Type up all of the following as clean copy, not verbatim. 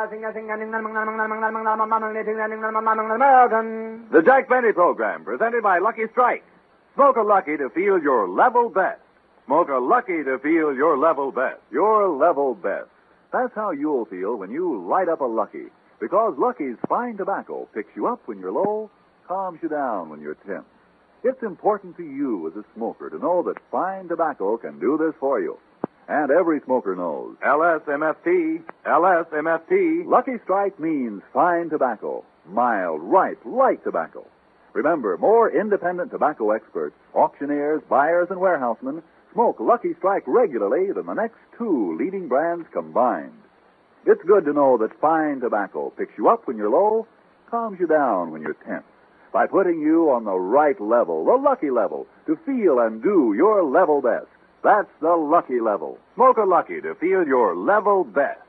The Jack Benny Program, presented by Lucky Strike. Smoke a Lucky to feel your level best. Smoke a Lucky to feel your level best. Your level best. That's how you'll feel when you light up a Lucky. Because Lucky's fine tobacco picks you up when you're low, calms you down when you're tense. It's important to you as a smoker to know that fine tobacco can do this for you. And every smoker knows. LSMFT, LSMFT. Lucky Strike means fine tobacco. Mild, ripe, light tobacco. Remember, more independent tobacco experts, auctioneers, buyers, and warehousemen smoke Lucky Strike regularly than the next two leading brands combined. It's good to know that fine tobacco picks you up when you're low, calms you down when you're tense, by putting you on the right level, the Lucky level, to feel and do your level best. That's the Lucky level. Smoke a Lucky to feel your level best.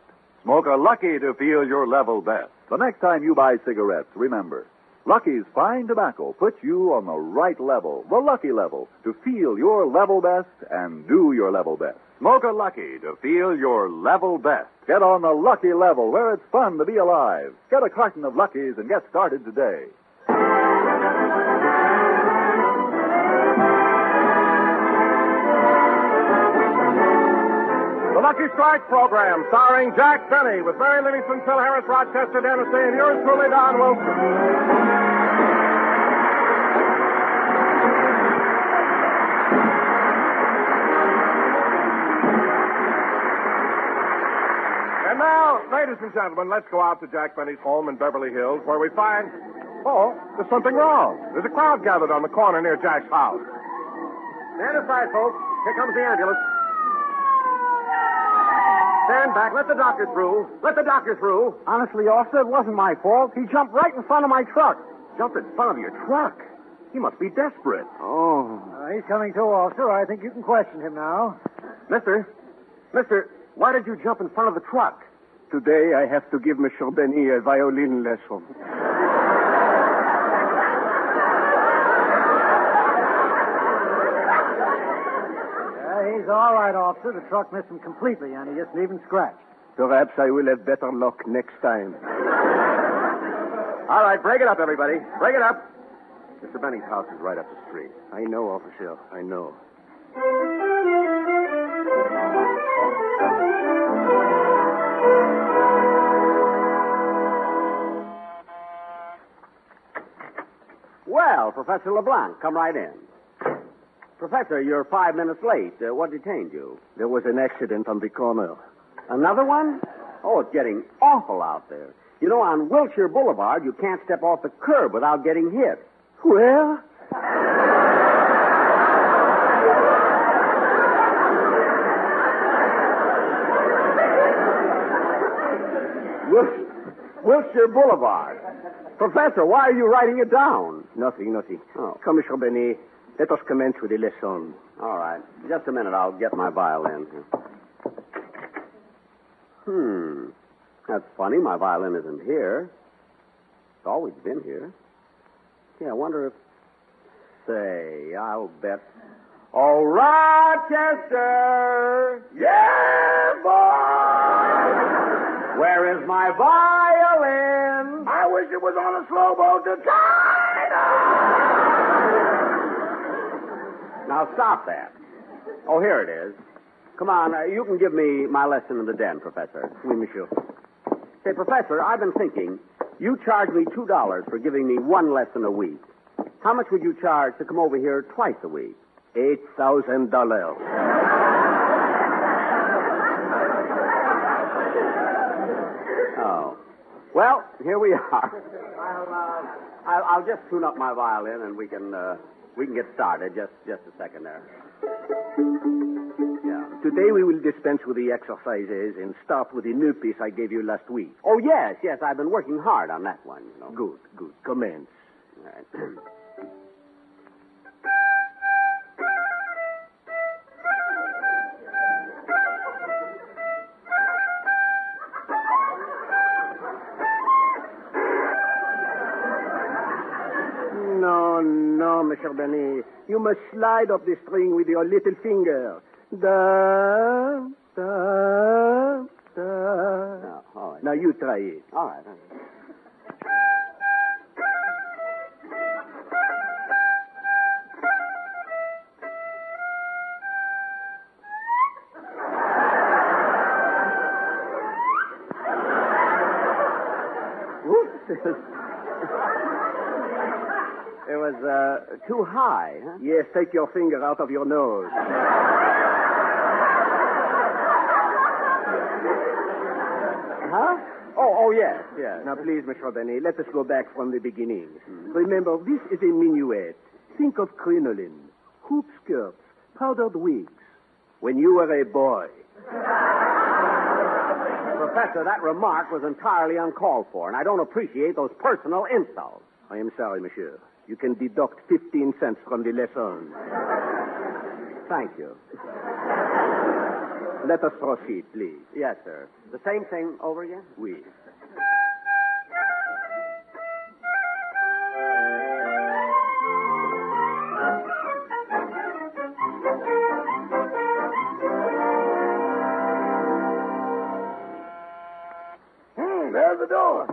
Smoke a Lucky to feel your level best. The next time you buy cigarettes, remember, Lucky's fine tobacco puts you on the right level, the Lucky level, to feel your level best and do your level best. Smoke a Lucky to feel your level best. Get on the Lucky level where it's fun to be alive. Get a carton of Luckies and get started today. The Lucky Strike program, starring Jack Benny, with Barry Livingston, Phil Harris, Rochester, Dennis Day, and yours truly, Don Wilson. And now, ladies and gentlemen, let's go out to Jack Benny's home in Beverly Hills, where we find... Oh, there's something wrong. There's a crowd gathered on the corner near Jack's house. Stand aside, folks. Here comes the ambulance. Stand back. Let the doctor through. Let the doctor through. Honestly, officer, it wasn't my fault. He jumped right in front of my truck. Jumped in front of your truck? He must be desperate. Oh. He's coming to, officer. I think you can question him now. Mister, why did you jump in front of the truck? Today I have to give Monsieur Benny a violin lesson. He's all right, officer. The truck missed him completely, and he isn't even scratched. Perhaps I will have better luck next time. All right, break it up, everybody. Break it up. Mr. Benny's house is right up the street. I know, officer. I know. Well, Professor LeBlanc, come right in. Professor, you're 5 minutes late. What detained you? There was an accident on the corner. Another one? Oh, it's getting awful out there. You know, on Wilshire Boulevard, you can't step off the curb without getting hit. Where? Wilshire Boulevard. Professor, why are you writing it down? Nothing. Oh. Come, Monsieur Benny. Let us commence with the lesson. All right. Just a minute. I'll get my violin. That's funny. My violin isn't here. It's always been here. Yeah, I wonder if... Say, I'll bet... Oh, Rochester! Yeah, boy! Where is my violin? I wish it was on a slow boat to China! Now, stop that. Oh, here it is. Come on, you can give me my lesson in the den, Professor. Oui, monsieur. Say, Professor, I've been thinking. You charge me $2 for giving me one lesson a week. How much would you charge to come over here twice a week? $8,000. Oh. Well, here we are. I'll just tune up my violin and we can get started. Just a second there. Yeah. Today we will dispense with the exercises and start with the new piece I gave you last week. Oh, yes. I've been working hard on that one. You know. Good. Commence. All right. No, Monsieur Benny. You must slide up the string with your little finger. Da, da, da. Oh, all right. Now, you try it. All right. It was too high, huh? Yes, take your finger out of your nose. Huh? Oh, yes. Now, please, Mr. Benny, let us go back from the beginning. Remember, this is a minuet. Think of crinoline, hoop skirts, powdered wigs. When you were a boy. Professor, that remark was entirely uncalled for, and I don't appreciate those personal insults. I am sorry, monsieur. You can deduct 15 cents from the lesson. Thank you. Let us proceed, please. Yes, sir. The same thing over again? Oui. There's the door.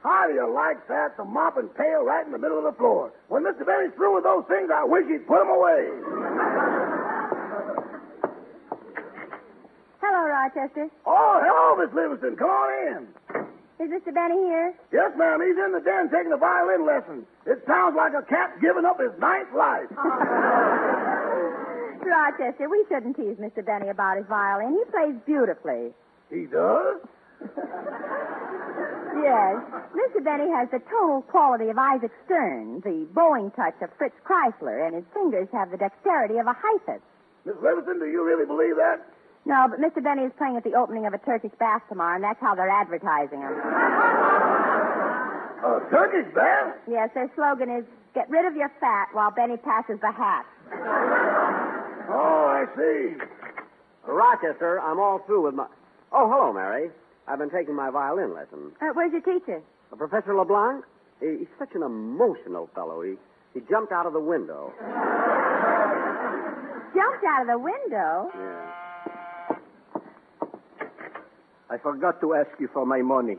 How do you like that? The mop and pail right in the middle of the floor. When Mr. Benny's through with those things, I wish he'd put them away. Hello, Rochester. Oh, hello, Miss Livingston. Come on in. Is Mr. Benny here? Yes, ma'am. He's in the den taking a violin lesson. It sounds like a cat giving up his ninth life. Rochester, we shouldn't tease Mr. Benny about his violin. He plays beautifully. He does? Yes. Mr. Benny has the tonal quality of Isaac Stern, the bowing touch of Fritz Kreisler, and his fingers have the dexterity of a Heifetz. Miss Livingston, do you really believe that? No, but Mr. Benny is playing at the opening of a Turkish bath tomorrow, and that's how they're advertising him. A Turkish bath? Yes, their slogan is, get rid of your fat while Benny passes the hat. Oh, I see. Rochester, I'm all through with my... Oh, hello, Mary. I've been taking my violin lesson. Where's your teacher? Professor LeBlanc? He's such an emotional fellow. He jumped out of the window. Jumped out of the window? Yeah. I forgot to ask you for my money.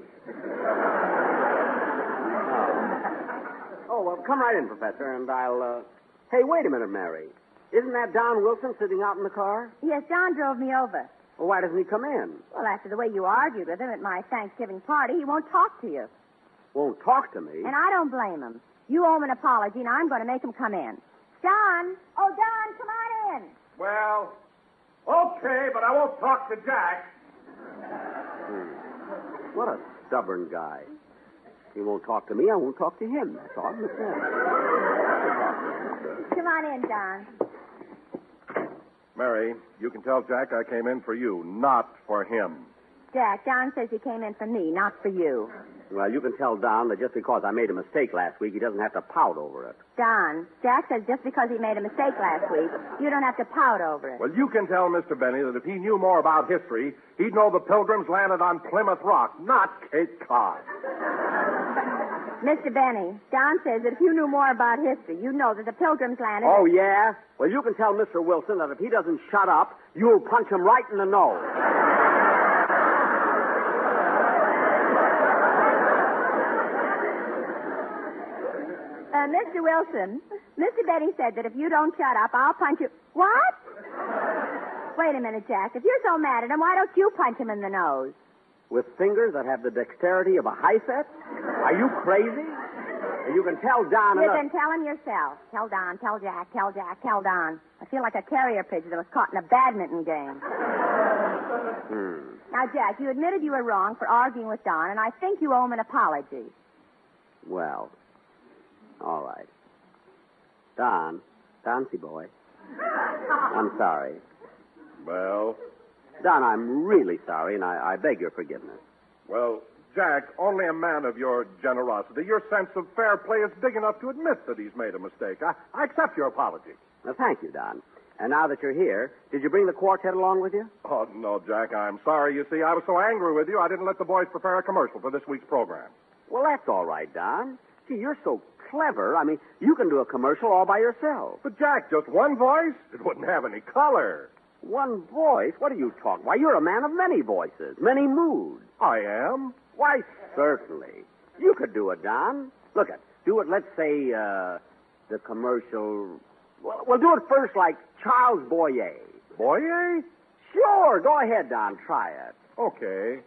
Oh, well, come right in, Professor, and I'll, Hey, wait a minute, Mary. Isn't that Don Wilson sitting out in the car? Yes, John drove me over. Well, why doesn't he come in? Well, after the way you argued with him at my Thanksgiving party, he won't talk to you. Won't talk to me? And I don't blame him. You owe him an apology, and I'm going to make him come in. John! Oh, John, come on in. Well, okay, but I won't talk to Jack. What a stubborn guy. He won't talk to me, I won't talk to him. That's all. Come on in, John. Mary, you can tell Jack I came in for you, not for him. Jack, John says he came in for me, not for you. Well, you can tell Don that just because I made a mistake last week, he doesn't have to pout over it. Don, Jack says just because he made a mistake last week, you don't have to pout over it. Well, you can tell Mr. Benny that if he knew more about history, he'd know the Pilgrims landed on Plymouth Rock, not Cape Cod. Mr. Benny, Don says that if you knew more about history, you'd know that the Pilgrims landed... Oh, yeah? Well, you can tell Mr. Wilson that if he doesn't shut up, you'll punch him right in the nose. Mr. Wilson, Mr. Benny said that if you don't shut up, I'll punch you... What? Wait a minute, Jack. If you're so mad at him, why don't you punch him in the nose? With fingers that have the dexterity of a Heifetz? Are you crazy? You can tell Don... You can tell him yourself. Tell Don, tell Jack, tell Jack, tell Don. I feel like a carrier pigeon that was caught in a badminton game. Now, Jack, you admitted you were wrong for arguing with Don, and I think you owe him an apology. Well, all right. Don, Doncy boy, I'm sorry. Well? Don, I'm really sorry, and I beg your forgiveness. Well, Jack, only a man of your generosity, your sense of fair play is big enough to admit that he's made a mistake. I accept your apology. Well, thank you, Don. And now that you're here, did you bring the quartet along with you? Oh, no, Jack, I'm sorry. You see, I was so angry with you, I didn't let the boys prepare a commercial for this week's program. Well, that's all right, Don. Gee, you're so clever. I mean, you can do a commercial all by yourself. But, Jack, just one voice? It wouldn't have any color. One voice? What are you talking? Why, you're a man of many voices, many moods. I am. Why, certainly. You could do it, Don. Look at, do it, let's say, the commercial. Well, we'll do it first like Charles Boyer. Boyer? Sure, go ahead, Don. Try it. Okay.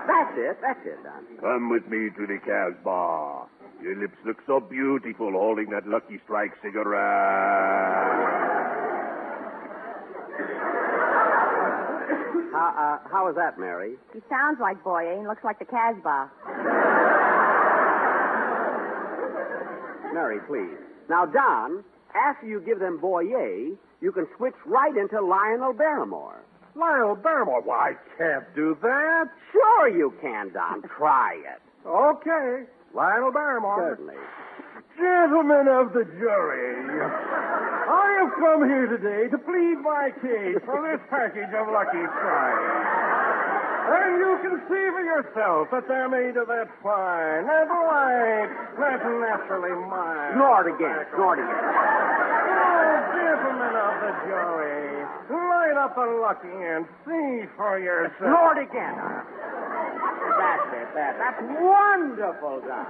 That's it, Don. Come with me to the Casbah. Your lips look so beautiful holding that Lucky Strike cigarette. How is that, Mary? He sounds like Boyer and looks like the Casbah. Mary, please. Now, Don, after you give them Boyer, you can switch right into Lionel Barrymore. Lionel Barrymore? Why, I can't do that. Sure you can, Don. Try it. Okay. Lionel Barrymore. Certainly. Gentlemen of the jury, I have come here today to plead my case for this package of Lucky Strikes. And you can see for yourself that they're made of that fine, that light, that naturally mild. Snort again. Oh, gentlemen of the jury, light up a Lucky and see for yourself. Snort again. That's it. That's wonderful, Don.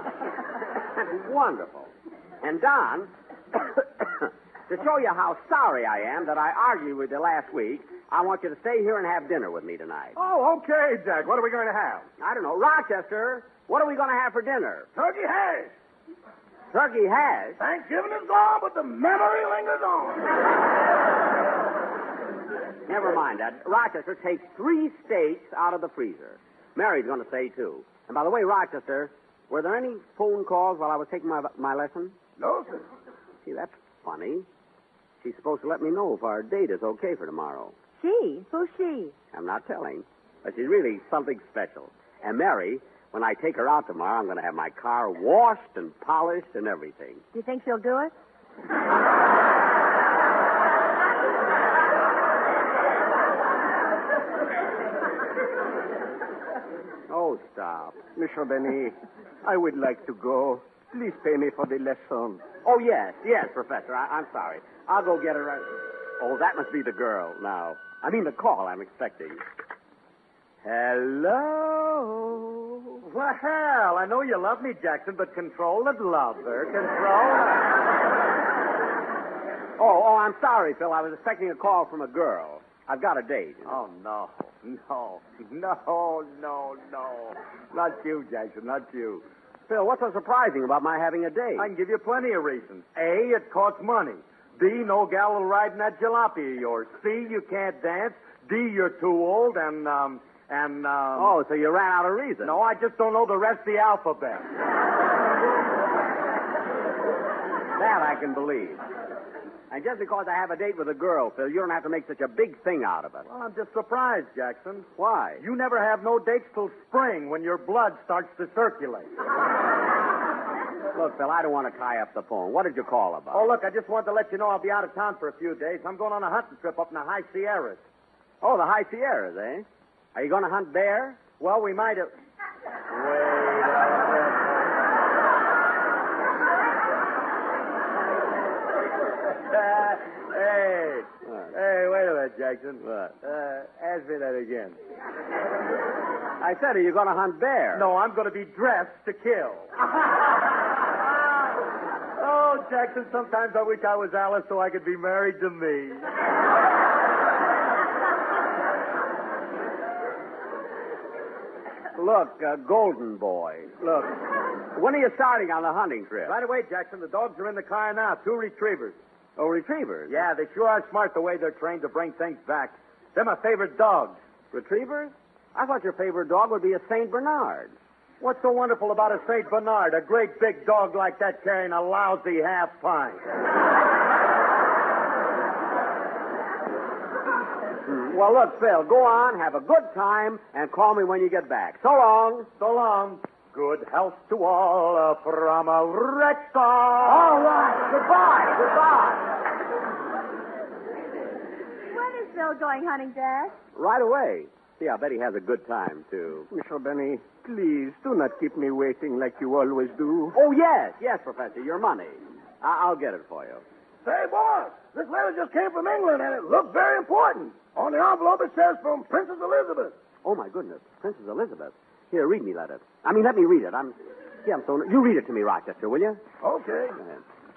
That's wonderful. And, Don, to show you how sorry I am that I argued with you last week, I want you to stay here and have dinner with me tonight. Oh, okay, Jack. What are we going to have? I don't know. Rochester, what are we going to have for dinner? Turkey hash. Turkey hash? Thanksgiving is gone, but the memory lingers on. Never mind that. Rochester, take 3 steaks out of the freezer. Mary's going to say 2. And by the way, Rochester, were there any phone calls while I was taking my lesson? No, sir. See, that's funny. She's supposed to let me know if our date is okay for tomorrow. She? Who's she? I'm not telling. But she's really something special. And Mary, when I take her out tomorrow, I'm going to have my car washed and polished and everything. Do you think she'll do it? Oh, stop. Monsieur Benny, I would like to go. Please pay me for the lesson. Oh, yes, Professor. I'm sorry. I'll go get her right. Oh, that must be the girl now. I mean, the call I'm expecting. Hello? Well, hell, I know you love me, Jackson, but control the lover. Control Oh, I'm sorry, Phil. I was expecting a call from a girl. I've got a date. Oh, no. Not you, Jackson, not you. Phil, what's so surprising about my having a date? I can give you plenty of reasons. A, it costs money. B, no gal will ride in that jalopy of yours. C, you can't dance. D, you're too old. Oh, so you ran out of reasons. No, I just don't know the rest of the alphabet. That I can believe. And just because I have a date with a girl, Phil, you don't have to make such a big thing out of it. Well, I'm just surprised, Jackson. Why? You never have no dates till spring when your blood starts to circulate. Look, Phil, I don't want to tie up the phone. What did you call about? Oh, look, I just wanted to let you know I'll be out of town for a few days. I'm going on a hunting trip up in the High Sierras. Oh, the High Sierras, eh? Are you going to hunt bear? Well, we might have... Hey, wait a minute, Jackson. What? Ask me that again. I said, are you going to hunt bear? No, I'm going to be dressed to kill. Oh, Jackson, sometimes I wish I was Alice so I could be married to me. Look, Golden Boy. Look, when are you starting on the hunting trip? Right away, Jackson. The dogs are in the car now. 2 retrievers. Oh, retrievers? Yeah, they sure are smart the way they're trained to bring things back. They're my favorite dogs. Retrievers? I thought your favorite dog would be a St. Bernard. What's so wonderful about a St. Bernard? A great big dog like that carrying a lousy half pint. Well, look, Phil, go on, have a good time, and call me when you get back. So long. So long. Good health to all from a wreck star. All right. Goodbye. When is Phil going hunting, Dad? Right away. See, I bet he has a good time, too. Monsieur Benny, please do not keep me waiting like you always do. Oh, yes, Professor, your money. I'll get it for you. Say, boss, this letter just came from England, and it looks very important. On the envelope, it says from Princess Elizabeth. Oh, my goodness. Princess Elizabeth. Here, read me that. Let me read it. You read it to me, Rochester, will you? Okay.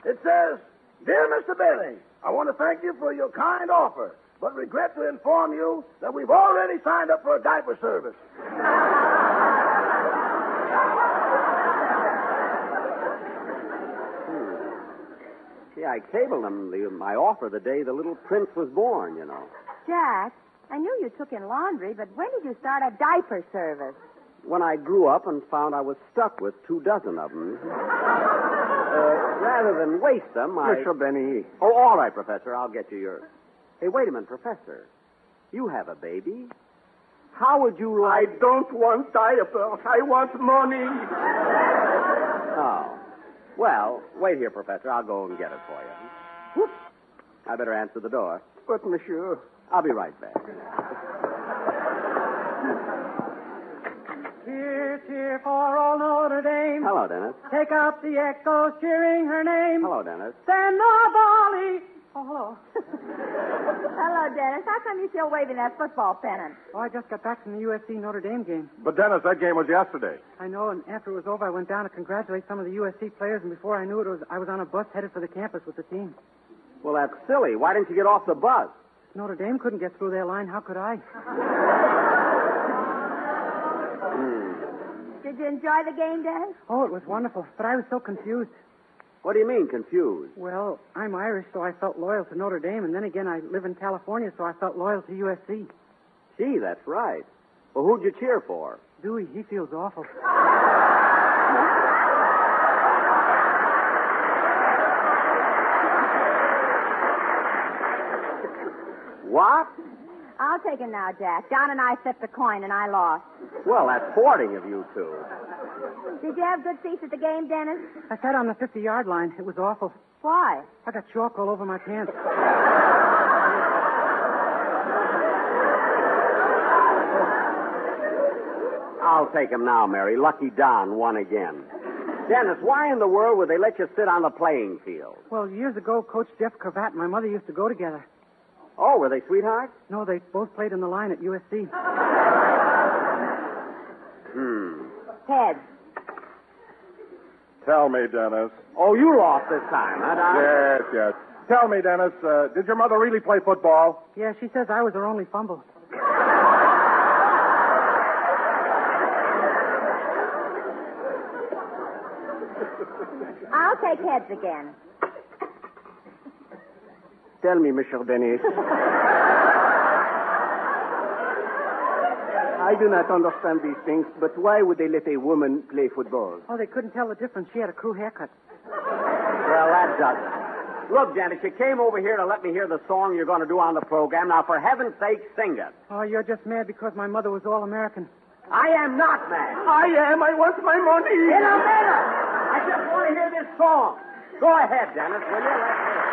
It says, Dear Mr. Bailey, I want to thank you for your kind offer, but regret to inform you that we've already signed up for a diaper service. See, I cabled them my offer the day the little prince was born, you know. Jack, I knew you took in laundry, but when did you start a diaper service? When I grew up and found I was stuck with 24 of them. Rather than waste them, Mr. Benny. Oh, all right, Professor. I'll get you your... Hey, wait a minute, Professor. You have a baby. How would you like... I don't want diapers. I want money. Oh. Well, wait here, Professor. I'll go and get it for you. Whoop. I better answer the door. But, monsieur... I'll be right back. Cheer, cheer for old Notre Dame. Hello, Dennis. Take up the echoes cheering her name. Hello, Dennis. Send the volley. Oh, hello. Hello, Dennis. How come you're still waving that football pennant? Oh, I just got back from the USC Notre Dame game. But, Dennis, that game was yesterday. I know, and after it was over, I went down to congratulate some of the USC players, and before I knew it, I was on a bus headed for the campus with the team. Well, that's silly. Why didn't you get off the bus? Notre Dame couldn't get through their line. How could I? Did you enjoy the game, Dennis? Oh, it was wonderful, but I was so confused. What do you mean, confused? Well, I'm Irish, so I felt loyal to Notre Dame, and then again, I live in California, so I felt loyal to USC. Gee, that's right. Well, who'd you cheer for? Dewey, he feels awful. What? I'll take him now, Jack. John and I flipped a coin, and I lost. Well, that's sporting of you two. Did you have good seats at the game, Dennis? I sat on the 50-yard line. It was awful. Why? I got chalk all over my pants. I'll take him now, Mary. Lucky Don won again. Dennis, why in the world would they let you sit on the playing field? Well, years ago, Coach Jeff Cravat and my mother used to go together. Oh, were they sweethearts? No, they both played in the line at USC. Heads. Tell me, Dennis. Oh, you lost this time, huh, Don? Yes. Tell me, Dennis, did your mother really play football? Yeah, she says I was her only fumble. I'll take heads again. Tell me, Monsieur Dennis. I do not understand these things, but why would they let a woman play football? Oh, they couldn't tell the difference. She had a crew haircut. Well, that does it. Look, Dennis, you came over here to let me hear the song you're going to do on the program. Now, for heaven's sake, sing it. Oh, you're just mad because my mother was all-American. I am not mad. I am. I want my money. In a minute. I just want to hear this song. Go ahead, Dennis, will you? Let's hear it.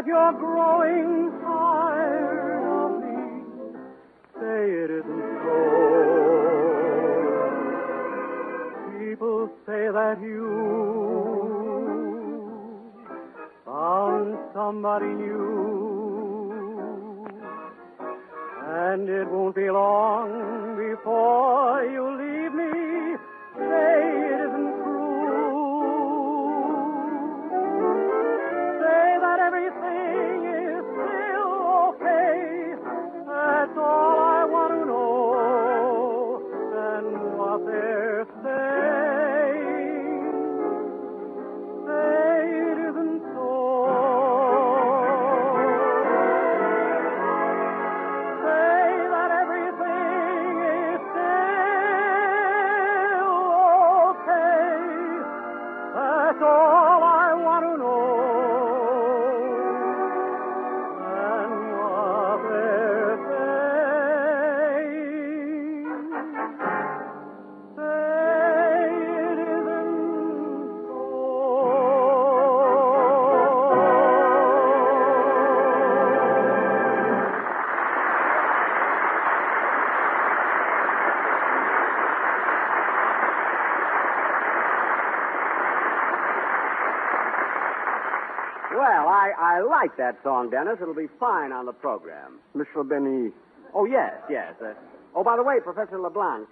You're growing tired of me. Say it isn't so. People say that you found somebody new, and it won't be long before you leave me. Say it isn't true. Say that everything is still okay. That's all I want to know. And what they're saying, say it isn't so. Well, I like that song, Dennis. It'll be fine on the program. Mr. Benny. Oh, yes. Oh, by the way, Professor LeBlanc,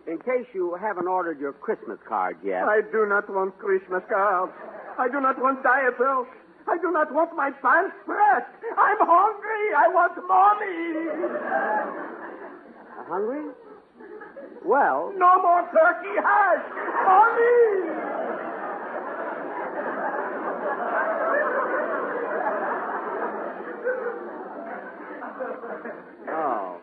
in case you haven't ordered your Christmas card yet. I do not want Christmas cards. I do not want dieters. I do not want my pants pressed. I'm hungry. I want money. Hungry? Well... No more turkey hash. Money. Oh.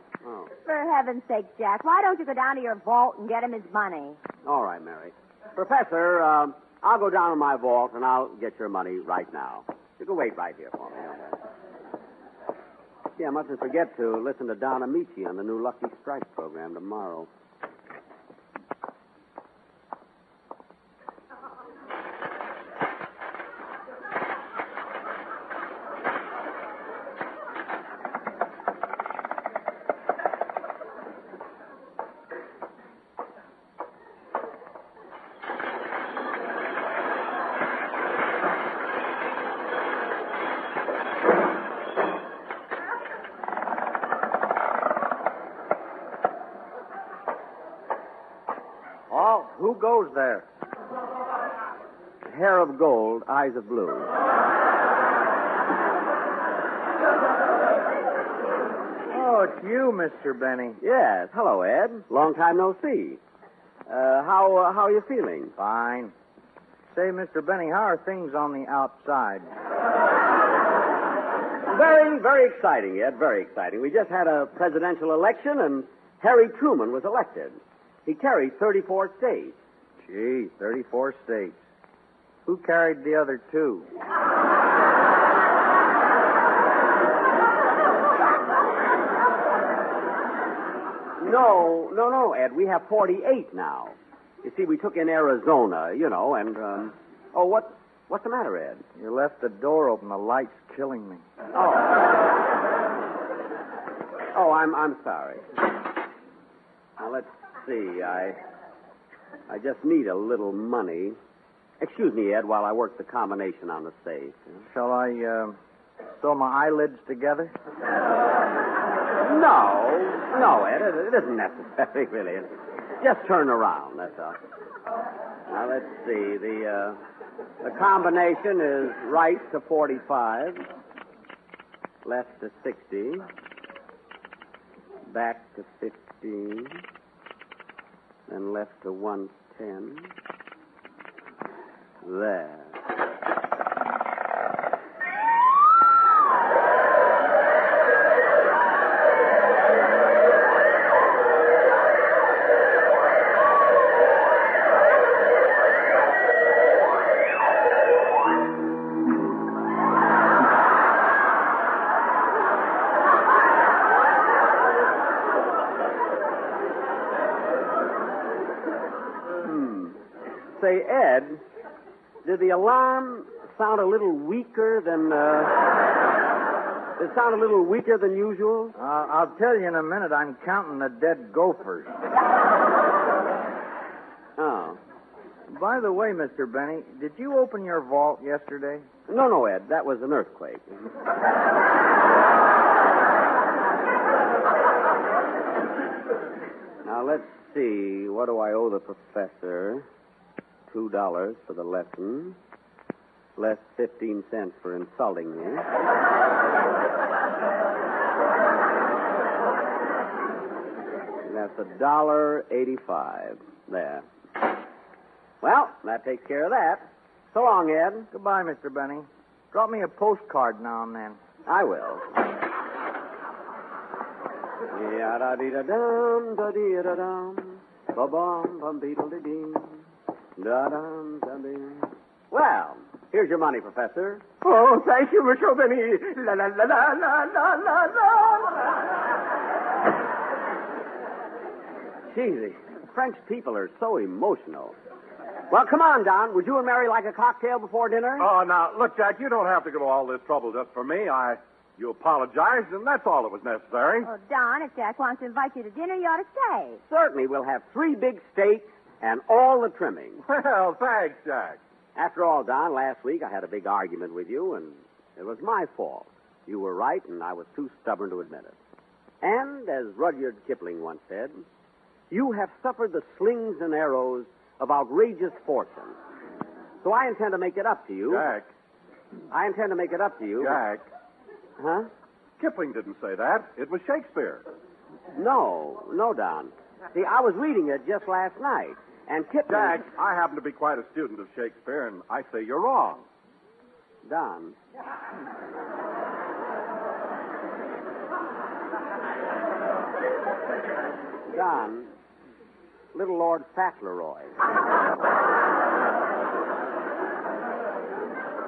For heaven's sake, Jack, why don't you go down to your vault and get him his money? All right, Mary. Professor, I'll go down to my vault and I'll get your money right now. You can wait right here for me. Yeah, I mustn't forget to listen to Don Amici on the new Lucky Strike program tomorrow. Oh, who goes there? Hair of gold, eyes of blue. Oh, it's you, Mr. Benny. Yes. Hello, Ed. Long time no see. How are you feeling? Fine. Say, Mr. Benny, how are things on the outside? Very, very exciting, Ed. Very exciting. We just had a presidential election, and Harry Truman was elected. He carried 34 states. Gee, 34 states. Who carried the other two? No, Ed. We have 48 now. You see, we took in Arizona, and, oh, what's the matter, Ed? You left the door open. The light's killing me. Oh, I'm sorry. Now, let's see. I just need a little money. Excuse me, Ed, while I work the combination on the safe. Shall I, sew my eyelids together? No, Ed, it isn't necessary, really. Just turn around, that's all. Now, let's see. The combination is right to 45, left to 60, back to 15, then left to 110. There. Say, Ed, did the alarm sound a little weaker than, usual? I'll tell you in a minute. I'm counting the dead gophers. Oh. By the way, Mr. Benny, did you open your vault yesterday? No, Ed. That was an earthquake. Now, let's see. What do I owe the professor? $2 for the lesson, less 15 cents for insulting me. That's $1.85. There. Well, that takes care of that. So long, Ed. Goodbye, Mr. Benny. Drop me a postcard now and then. I will. Ya-da-dee-da-dum, da-dee-da-dum, ba-bum, bum-beetle-dee-dee. Well, here's your money, Professor. Oh, thank you, Mr. Benny. La la la la la la la la. Gee, the French people are so emotional. Well, come on, Don. Would you and Mary like a cocktail before dinner? Oh, now, look, Jack, you don't have to go to all this trouble just for me. You apologized, and that's all that was necessary. Oh, Don, if Jack wants to invite you to dinner, you ought to stay. Certainly, we'll have 3 big steaks and all the trimming. Well, thanks, Jack. After all, Don, last week I had a big argument with you, and It was my fault. You were right, and I was too stubborn to admit it. And, as Rudyard Kipling once said, you have suffered the slings and arrows of outrageous fortune. So I intend to make it up to you. Jack. I intend to make it up to you. Jack. Huh? Kipling didn't say that. It was Shakespeare. No, Don. See, I was reading it just last night, and Kipling... Jack, I happen to be quite a student of Shakespeare, and I say you're wrong. Don. Don, little Lord Fauntleroy.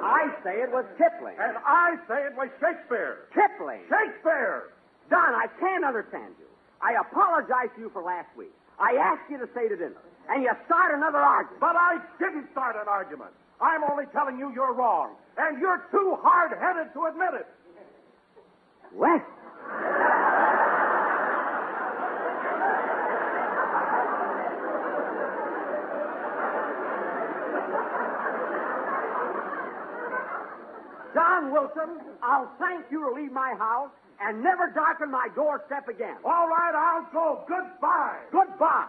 I say it was Kipling. And I say it was Shakespeare. Kipling. Shakespeare! Don, I can't understand you. I apologize to you for last week. I asked you to stay to dinner, and you start another argument. But I didn't start an argument. I'm only telling you you're wrong. And you're too hard-headed to admit it. Well. John Wilson, I'll thank you to leave my house and never darken my doorstep again. All right, I'll go. Goodbye. Goodbye.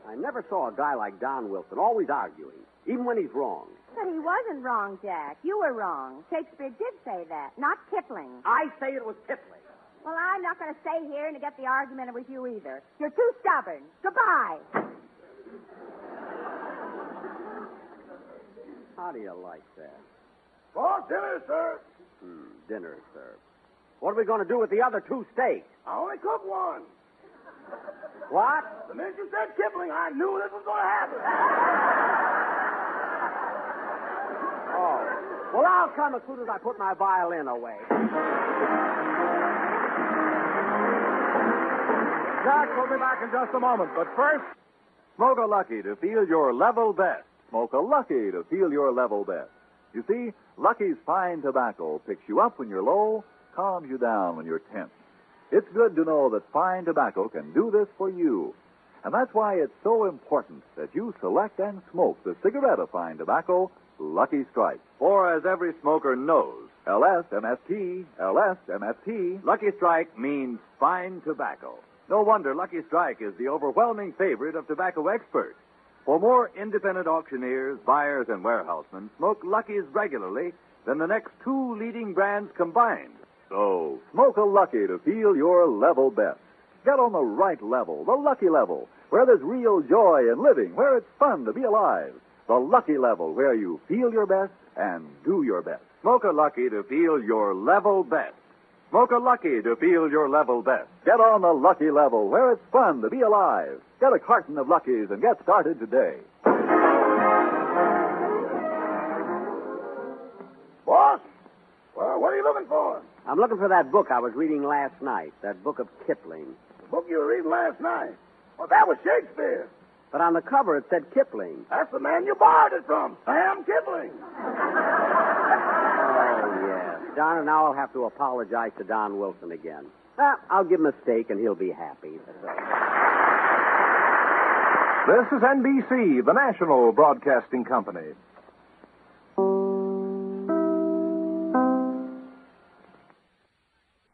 I never saw a guy like Don Wilson, always arguing, even when he's wrong. But he wasn't wrong, Jack. You were wrong. Shakespeare did say that, not Kipling. I say it was Kipling. Well, I'm not going to stay here and to get the argument with you either. You're too stubborn. Goodbye. How do you like that? Boss, dinner, sir. Dinner, sir. What are we going to do with the other two steaks? I only cooked one. What? The minute you said Kipling, I knew this was going to happen. Oh. Well, I'll come as soon as I put my violin away. Jack will be back in just a moment, but first, smoke a Lucky to feel your level best. Smoke a Lucky to feel your level best. You see, Lucky's fine tobacco picks you up when you're low, calms you down when you're tense. It's good to know that fine tobacco can do this for you. And that's why it's so important that you select and smoke the cigarette of fine tobacco, Lucky Strike. For as every smoker knows, LSMFT, Lucky Strike means fine tobacco. No wonder Lucky Strike is the overwhelming favorite of tobacco experts. For more independent auctioneers, buyers, and warehousemen smoke Lucky's regularly than the next two leading brands combined. So, smoke a Lucky to feel your level best. Get on the right level, the Lucky level, where there's real joy in living, where it's fun to be alive. The Lucky level, where you feel your best and do your best. Smoke a Lucky to feel your level best. Smoke a Lucky to feel your level best. Get on the Lucky level, where it's fun to be alive. Get a carton of Luckies and get started today. Boss, well, what are you looking for? I'm looking for that book I was reading last night, that book of Kipling. The book you were reading last night. Well, that was Shakespeare. But on the cover it said Kipling. That's the man you borrowed it from, Sam Kipling. Oh, yes. Don, and now I'll have to apologize to Don Wilson again. I'll give him a steak and he'll be happy. This is NBC, the national broadcasting company.